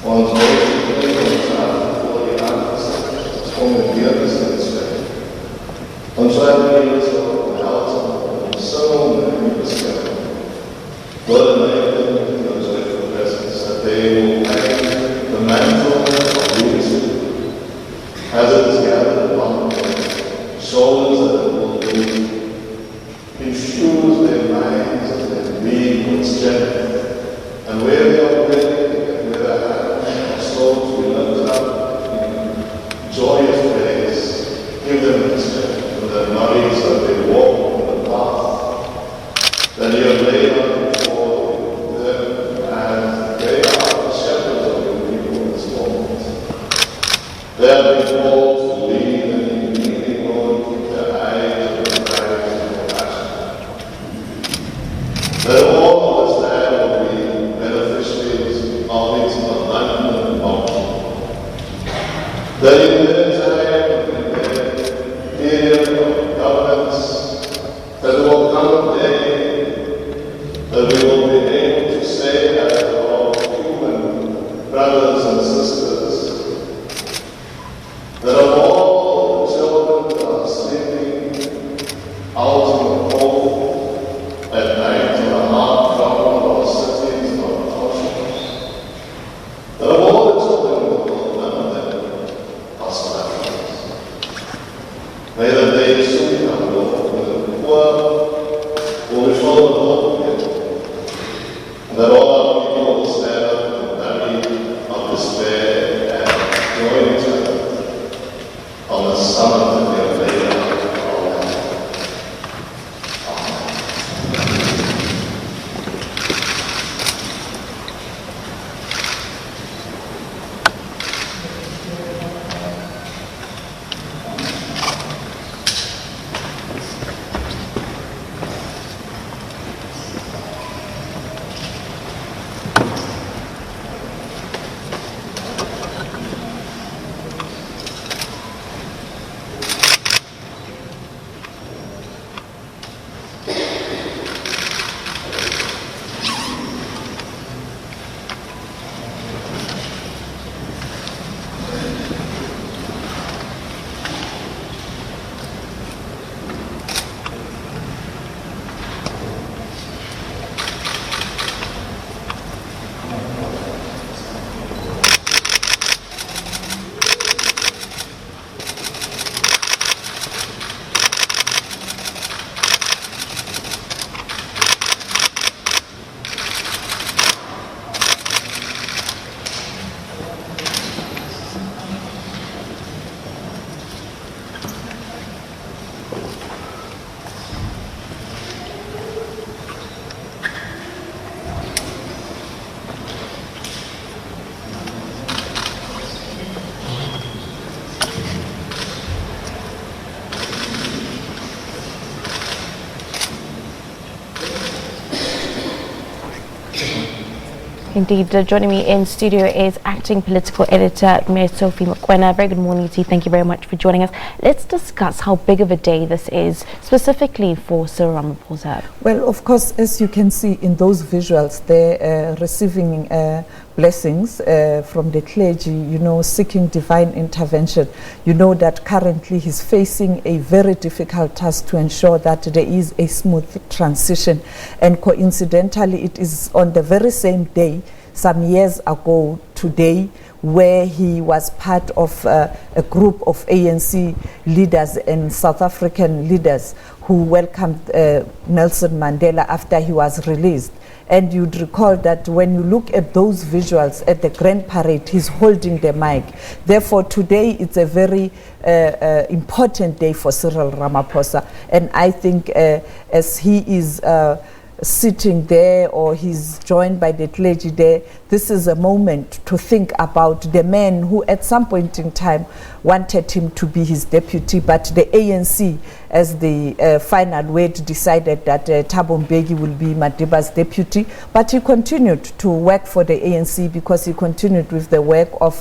Ons nooit voor die aangezicht, om het weer te zijn. Ons leven is op de helft van de zoon en de bescherming. God and I thank you for your joyful presence, that they will hang the mantle of leadership as it is gathered upon them, souls that will infuse their minds and their being with strength, and where they are praying and where they have souls will lift up in joyous praise, give them the strength and the knowledge that they walk in the path that you have laid out before them, and they are the shepherds of your people in this moment. They have been called to lead and in leading, Lord, keep their eyes and their eyes and compassion. That all of us there will be beneficiaries of its abundant bounty. That in their time and in their period of governance, that there will come a day that we will be able to say as our human brothers and sisters, that of all the children that are sleeping out in the cold at night in the hard ground of our cities and our townships, that of all the children in the world, none of them are survivors. May the day soon come, Lord, when the poor will be filled with hope again, and that all our people will stand up in the valley of despair and join each other on the summit that we have laid out for our land. Indeed, joining me in studio is acting political editor Ms. Sophie Mokoena. Very good morning to you. Thank you very much for joining us. Let's discuss how big of a day this is, specifically for Sir Ramaphosa. Well, of course, as you can see in those visuals, they're receiving blessings from the clergy, you know, seeking divine intervention. You know that currently he's facing a very difficult task to ensure that there is a smooth transition. And coincidentally, it is on the very same day, some years ago today, where he was part of a group of ANC leaders and South African leaders who welcomed Nelson Mandela after he was released. And you'd recall that when you look at those visuals at the Grand Parade, he's holding the mic. Therefore, today it's a very important day for Cyril Ramaphosa. And I think as he is sitting there, or he's joined by the clergy there, this is a moment to think about the man who at some point in time wanted him to be his deputy, but the ANC as the final word decided that Thabo Mbeki will be Madiba's deputy, but he continued to work for the ANC because he continued with the work of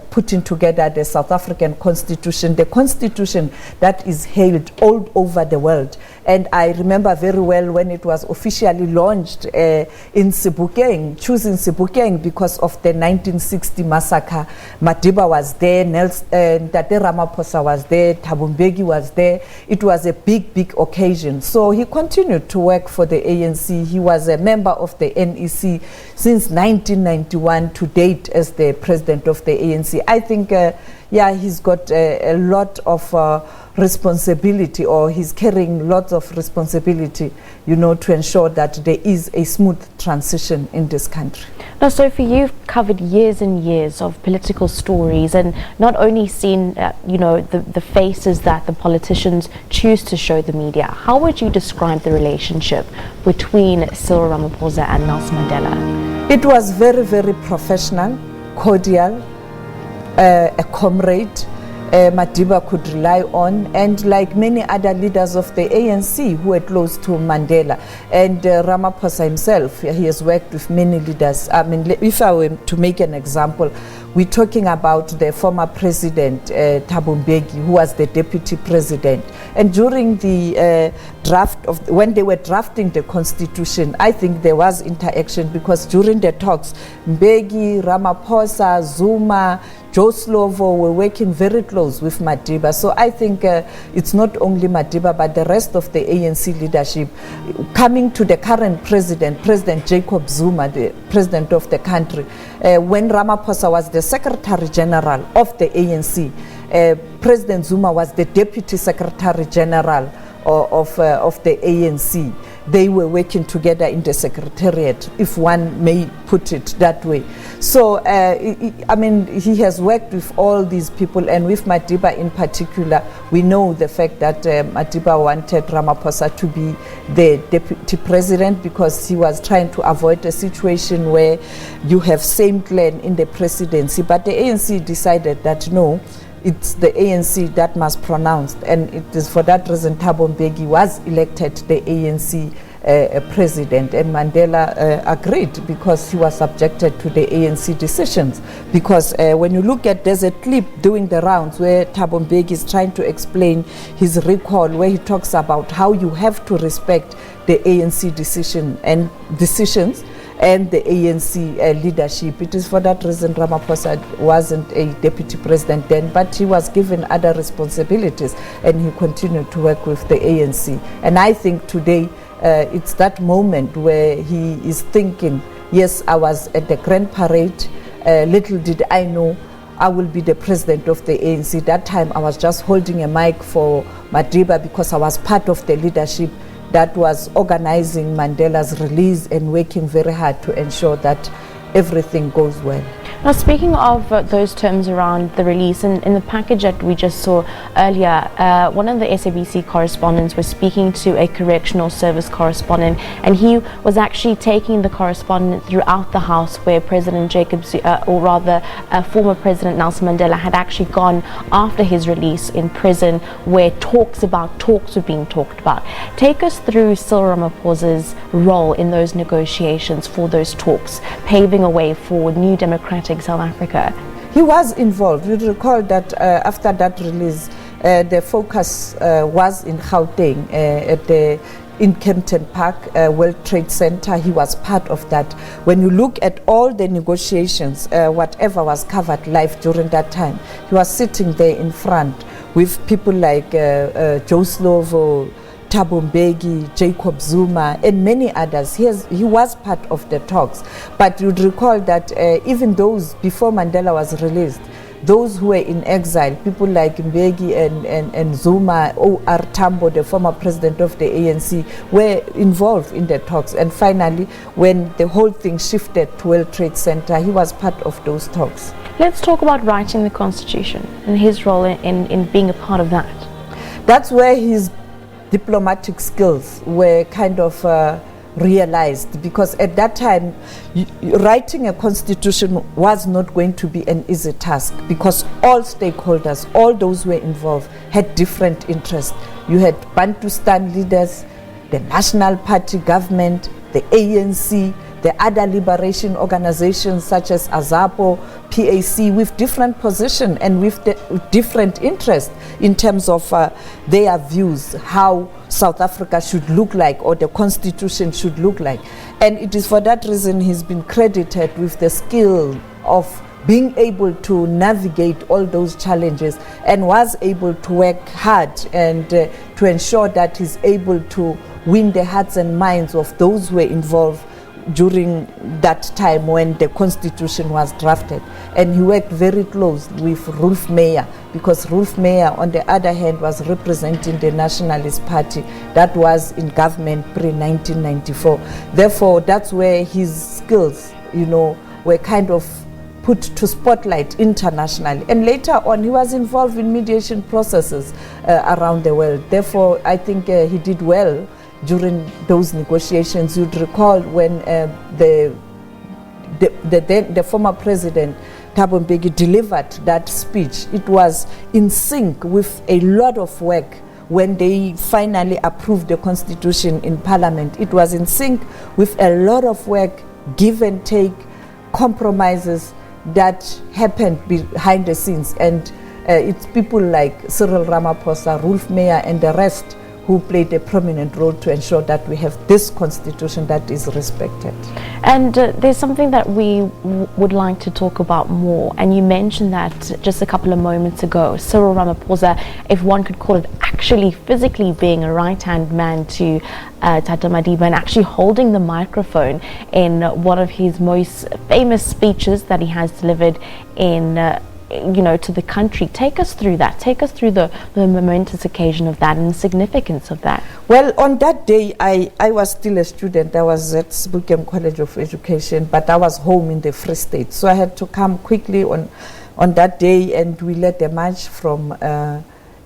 putting together the South African Constitution, the Constitution that is hailed all over the world. And I remember very well when it was officially launched in Sebokeng, choosing Sebokeng because of the 1960 massacre. Madiba was there, Tate Ramaphosa was there, Thabo Mbeki was there. It was a big, big occasion. So he continued to work for the ANC. He was a member of the NEC since 1991 to date as the president of the ANC. I think, he's got a lot of responsibility, or he's carrying lots of responsibility, to ensure that there is a smooth transition in this country. Now, Sophie, you've covered years and years of political stories and not only seen, the faces that the politicians choose to show the media. How would you describe the relationship between Cyril Ramaphosa and Nelson Mandela? It was very, very professional, cordial, a comrade. Madiba could rely on, and like many other leaders of the ANC who were close to Mandela. And Ramaphosa himself, he has worked with many leaders. I mean, if I were to make an example, we're talking about the former president, Thabo Mbeki, who was the deputy president. And during the when they were drafting the constitution, I think there was interaction, because during the talks, Mbeki, Ramaphosa, Zuma, Joe Slovo were working very close with Madiba. So I think it's not only Madiba, but the rest of the ANC leadership, coming to the current president, President Jacob Zuma, the president of the country. When Ramaphosa was the Secretary General of the ANC, President Zuma was the Deputy Secretary General of the ANC. They were working together in the secretariat, if one may put it that way. So, he has worked with all these people, and with Madiba in particular, we know the fact that Madiba wanted Ramaphosa to be the deputy president because he was trying to avoid a situation where you have same clan in the presidency. But the ANC decided that no, it's the ANC that must pronounce, and it is for that reason Thabo Mbeki was elected the ANC president, and Mandela agreed because he was subjected to the ANC decisions. Because when you look at, there's a clip doing the rounds where Thabo Mbeki is trying to explain his recall, where he talks about how you have to respect the ANC decisions and the ANC leadership. It is for that reason Ramaphosa wasn't a deputy president then, but he was given other responsibilities, and he continued to work with the ANC. And I think today it's that moment where he is thinking, yes, I was at the Grand Parade, little did I know I will be the president of the ANC. That time I was just holding a mic for Madiba because I was part of the leadership that was organizing Mandela's release and working very hard to ensure that everything goes well. Now, speaking of those terms around the release, and in the package that we just saw earlier, one of the SABC correspondents was speaking to a correctional service correspondent, and he was actually taking the correspondent throughout the house where President former President Nelson Mandela had actually gone after his release in prison, where talks were being talked about. Take us through Cyril Ramaphosa's role in those negotiations for those talks, paving a way for new democratic South Africa. He was involved. You recall that after that release, the focus was in Gauteng, in Kempton Park, World Trade Center. He was part of that. When you look at all the negotiations, whatever was covered live during that time, he was sitting there in front with people like Joe Slovo, Thabo Mbeki, Jacob Zuma, and many others. He was part of the talks. But you'd recall that even those, before Mandela was released, those who were in exile, people like Mbeki and Zuma, O.R. Tambo, the former president of the ANC, were involved in the talks. And finally, when the whole thing shifted to World Trade Center, he was part of those talks. Let's talk about writing the Constitution and his role in being a part of that. That's where his diplomatic skills were kind of realized, because at that time writing a constitution was not going to be an easy task, because all stakeholders, all those who were involved, had different interests. You had Bantustan leaders, the National Party government, the ANC, the other liberation organizations such as AZAPO, PAC, with different positions and with different interests in terms of their views, how South Africa should look like, or the constitution should look like. And it is for that reason he's been credited with the skill of being able to navigate all those challenges, and was able to work hard and to ensure that he's able to win the hearts and minds of those who were involved during that time when the constitution was drafted. And he worked very close with Rolf Meyer, because Rolf Meyer, on the other hand, was representing the Nationalist Party that was in government pre-1994. Therefore, that's where his skills, were kind of put to spotlight internationally. And later on, he was involved in mediation processes around the world. Therefore, I think he did well during those negotiations. You'd recall when the former president, Thabo Mbeki, delivered that speech, it was in sync with a lot of work. When they finally approved the constitution in parliament, it was in sync with a lot of work, give and take, compromises that happened behind the scenes. And it's people like Cyril Ramaphosa, Rolf Meyer, and the rest who played a prominent role to ensure that we have this constitution that is respected. And there's something that we would like to talk about more, and you mentioned that just a couple of moments ago. Cyril Ramaphosa, if one could call it, actually physically being a right-hand man to Tata Madiba, and actually holding the microphone in one of his most famous speeches that he has delivered in to the country. Take us through that. Take us through the momentous occasion of that and the significance of that. Well, on that day, I was still a student. I was at SABC College of Education, but I was home in the Free State. So I had to come quickly on that day, and we led a march from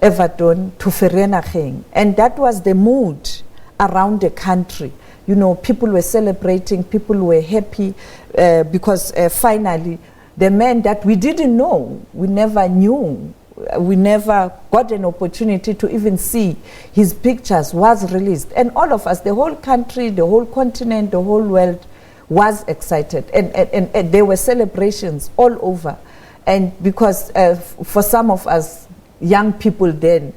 Everton to Vereeniging. And that was the mood around the country. People were celebrating, people were happy because finally, the man that we didn't know, we never knew, we never got an opportunity to even see his pictures, was released. And all of us, the whole country, the whole continent, the whole world was excited. And there were celebrations all over. And because for some of us young people then,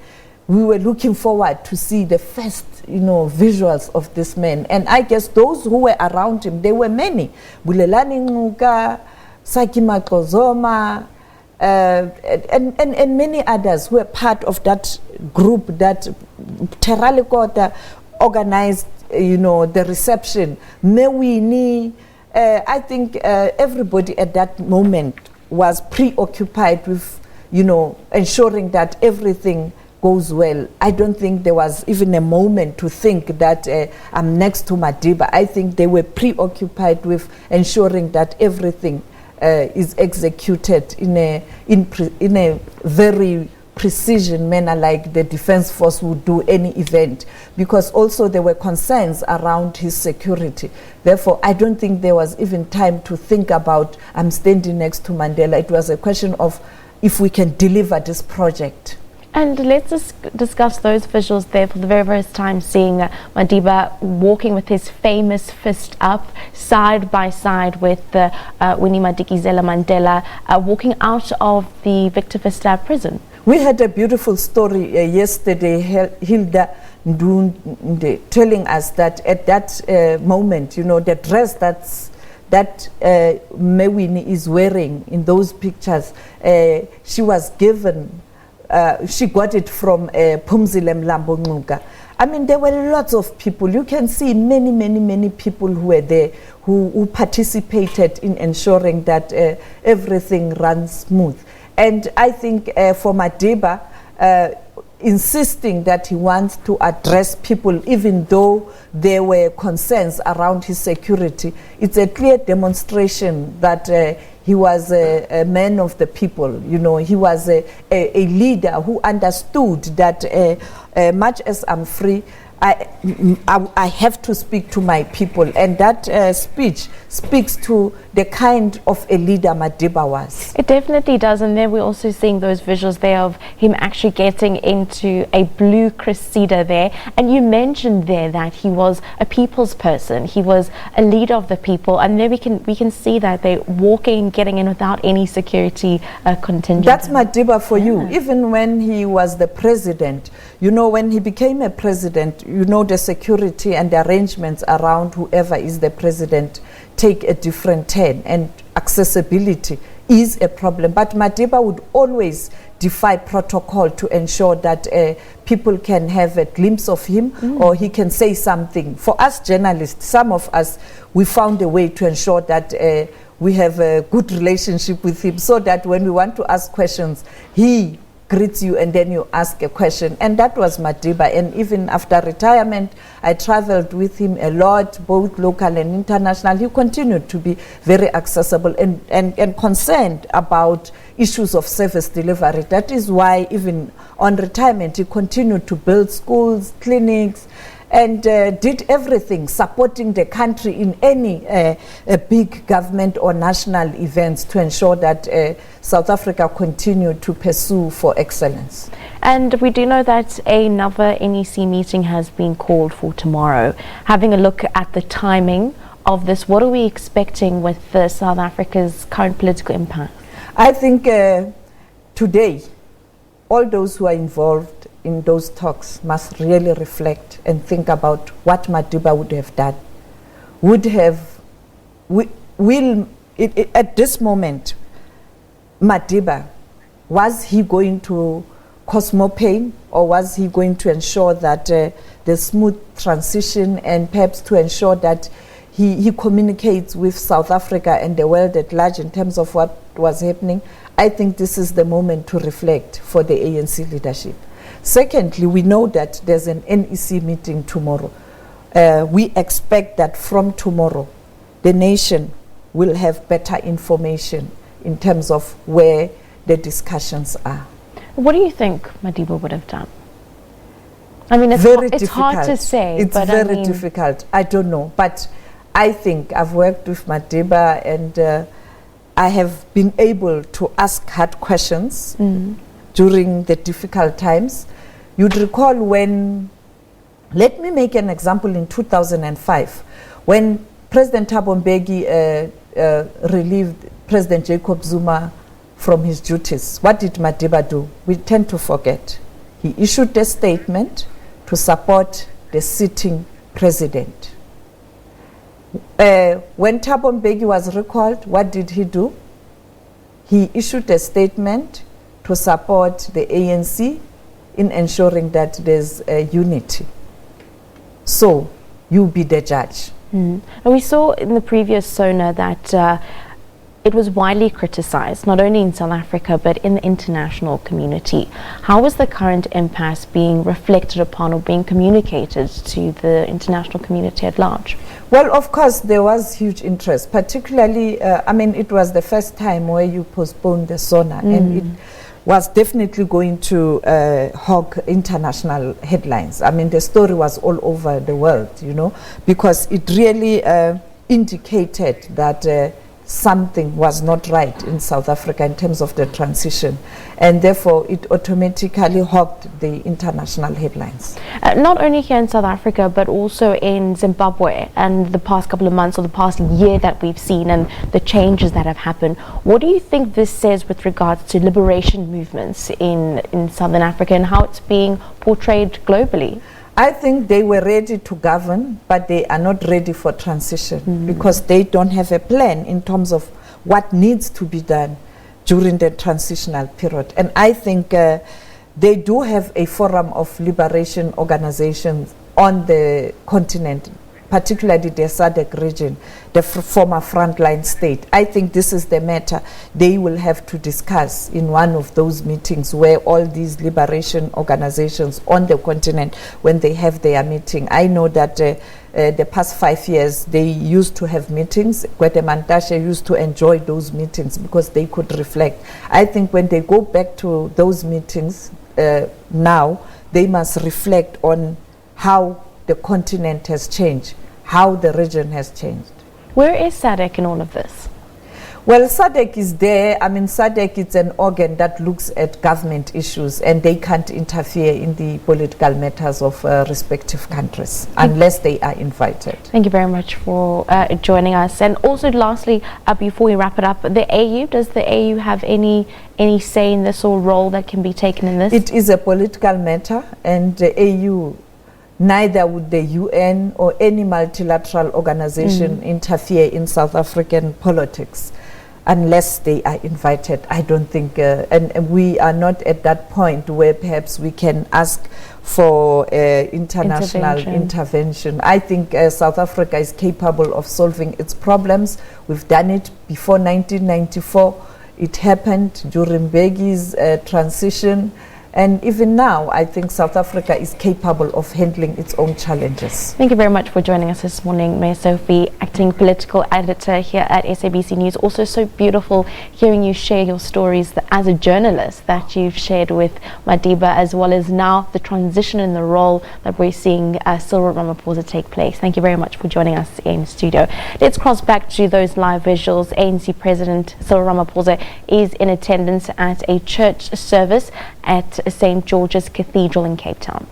we were looking forward to see the first, visuals of this man. And I guess those who were around him, there were many. Bulelani Nquka, Saki Makozoma, and many others who were part of that group that Teralikota organized, the reception. Mewini, I think everybody at that moment was preoccupied with, ensuring that everything goes well. I don't think there was even a moment to think that I'm next to Madiba. I think they were preoccupied with ensuring that everything is executed in a very precision manner, like the Defense Force would do any event, because also there were concerns around his security. Therefore, I don't think there was even time to think about, I'm standing next to Mandela. It was a question of if we can deliver this project. And let's discuss those visuals there for the very first time, seeing Madiba walking with his famous fist up, side by side with Winnie Madikizela Mandela, walking out of the Victor Verster prison. We had a beautiful story yesterday, Hilda Ndunde, telling us that at that moment, the dress that Mewini is wearing in those pictures, she was given. She got it from Phumzile Mlambo Nquka. I mean, there were lots of people. You can see many people who were there, who participated in ensuring that everything runs smooth. And I think for Madiba, insisting that he wants to address people, even though there were concerns around his security, it's a clear demonstration that he was a man of the people. He was a leader who understood that much as I'm free, I have to speak to my people, and that speech speaks to the kind of a leader Madiba was. It definitely does, and then we're also seeing those visuals there of him actually getting into a blue Cressida there. And you mentioned there that he was a people's person, he was a leader of the people, and there we can see that they're walking, getting in without any security contingent. That's Madiba for you. Even when he was the president, you know, when he became a president, you know, the security and the arrangements around whoever is the president take a different turn, and accessibility is a problem. But Madiba would always defy protocol to ensure that people can have a glimpse of him, or he can say something. For us journalists, some of us, we found a way to ensure that we have a good relationship with him, so that when we want to ask questions, he greets you and then you ask a question. And that was Madiba. And even after retirement, I traveled with him a lot, both local and international. He continued to be very accessible and concerned about issues of service delivery. That is why even on retirement, he continued to build schools, clinics, and did everything supporting the country in any big government or national events to ensure that South Africa continued to pursue for excellence. And we do know that another NEC meeting has been called for tomorrow. Having a look at the timing of this, what are we expecting with South Africa's current political impasse? I think today, all those who are involved in those talks must really reflect and think about what Madiba would have done. At this moment, Madiba, was he going to cause more pain, or was he going to ensure that the smooth transition, and perhaps to ensure that he communicates with South Africa and the world at large in terms of what was happening? I think this is the moment to reflect for the ANC leadership. Secondly, we know that there's an NEC meeting tomorrow. We expect that from tomorrow, the nation will have better information in terms of where the discussions are. What do you think Madiba would have done? I mean, it's hard to say. It's very difficult. I don't know. But I think I've worked with Madiba, and I have been able to ask hard questions during the difficult times. You'd recall when, let me make an example, in 2005, when President Thabo Mbeki relieved President Jacob Zuma from his duties. What did Madiba do? We tend to forget. He issued a statement to support the sitting president. When Thabo Mbeki was recalled, what did he do? He issued a statement to support the ANC in ensuring that there's unity. So, you be the judge. And we saw in the previous SONA that it was widely criticized, not only in South Africa, but in the international community. How is the current impasse being reflected upon or being communicated to the international community at large? Well, of course, there was huge interest, particularly, it was the first time where you postponed the SONA, and it was definitely going to hog international headlines. I mean, the story was all over the world, you know, because it really indicated that something was not right in South Africa in terms of the transition, and therefore it automatically hogged the international headlines. Not only here in South Africa, but also in Zimbabwe, and the past couple of months or the past year that we've seen and the changes that have happened. What do you think this says with regards to liberation movements in Southern Africa and how it's being portrayed globally? I think they were ready to govern, but they are not ready for transition because they don't have a plan in terms of what needs to be done during the transitional period. And I think they do have a forum of liberation organizations on the continent, particularly the SADC region, the former frontline state. I think this is the matter they will have to discuss in one of those meetings where all these liberation organizations on the continent, when they have their meeting. I know that the past 5 years, they used to have meetings. Gwede Mantashe used to enjoy those meetings because they could reflect. I think when they go back to those meetings now, they must reflect on how the continent has changed, how the region has changed. Where is SADC in all of this? Well, SADC is there. I mean, SADC is an organ that looks at government issues, and they can't interfere in the political matters of respective countries unless they are invited. Thank you very much for joining us. And also, lastly, before we wrap it up, the AU, does the AU have any say in this or role that can be taken in this? It is a political matter, and the AU, neither would the UN or any multilateral organization interfere in South African politics unless they are invited. I don't think, and we are not at that point where perhaps we can ask for international intervention. I think South Africa is capable of solving its problems. We've done it before 1994. It happened during Mbek's transition. And even now, I think South Africa is capable of handling its own challenges. Thank you very much for joining us this morning, Mayor Sophie, acting political editor here at SABC News. Also so beautiful hearing you share your stories as a journalist that you've shared with Madiba, as well as now the transition in the role that we're seeing Cyril Ramaphosa take place. Thank you very much for joining us in studio. Let's cross back to those live visuals. ANC President Cyril Ramaphosa is in attendance at a church service at St. George's Cathedral in Cape Town.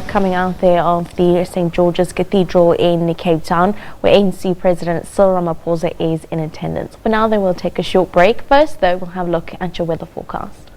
coming out there of the St. George's Cathedral in Cape Town, where ANC President Cyril Ramaphosa is in attendance. For now, then we'll take a short break. First, though, we'll have a look at your weather forecast.